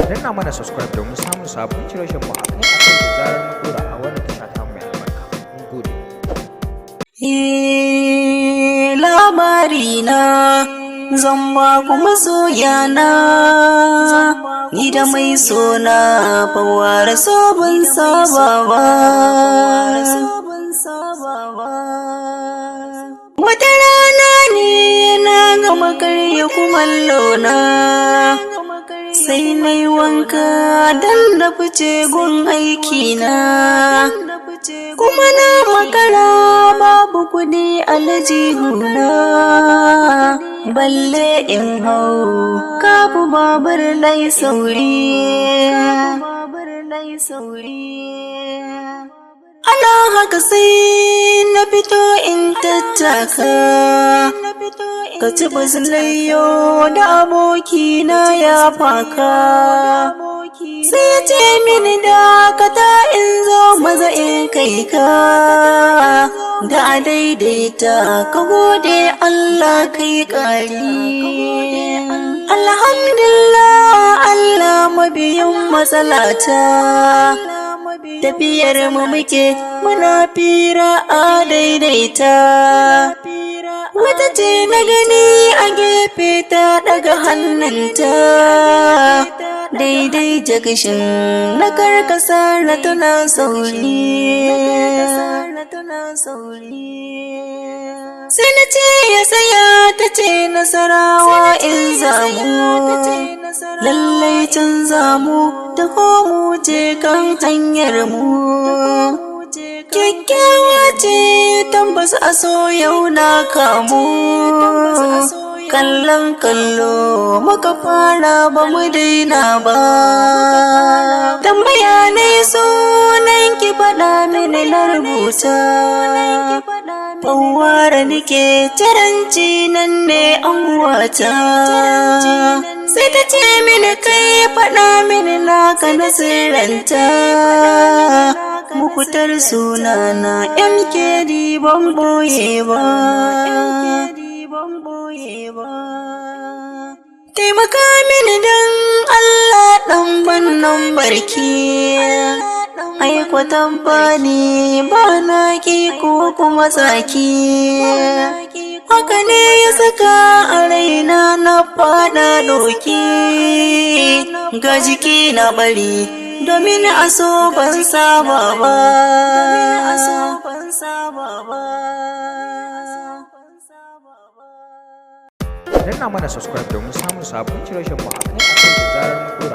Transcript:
danna mana subscribe domin samun sabon shirye-shiryen mu a kan da zarar mun dora a wannan tasha ta mai albarka. Mun gode. Labari na zan ba ku masoyana, ni da mai sona fawara sabon sabawa. Wata rana ne na gama karya kumallo na, sai na yi wanka don na fice gun aikina, kuma na makara babu kudi aljihuna, balle in hau kafu babur nai sauri. Ana haka sai na fito in tattaka, ka ci bazilayo da abokina ya faka, sai ya ce mini dakata in zo maza in kai ka, da a daidaita ka gode Allah kai ƙari. Alhamdulillah Allah mabiyin matsalata, tafiyar mu muke muna fira a daidaita. Wata ce na gani a gefe ta daga hannunta, daidai jagishin na karkasa na tuna sauri. Sai na ce ya saya, ta ce Nasarawa in zamu, lallai can zamu ta komu je kan hanyar mu. Kyakkyawa ce tambas a so yau na kamu, kallon kallo muka fara ba mu daina ba. Tambaya ne sunan ki faɗa mini na rubuta, Fawwara nike taranci nan ne an wata. Sai ta ce mini kai faɗa mini naka na sirranta, mukutar sunana MKD ban boye ba. Taimaka mini don Allah ɗan bannan barki, aikwatan bani ba na ki ko kuma tsaki. Haka ne ya saka a raina na fada doki, ga jiki na bari domin a so ban saba ba. Danna mana subscribe domin samun sabon shirye-shiryen mu a kan da zarar mun dora.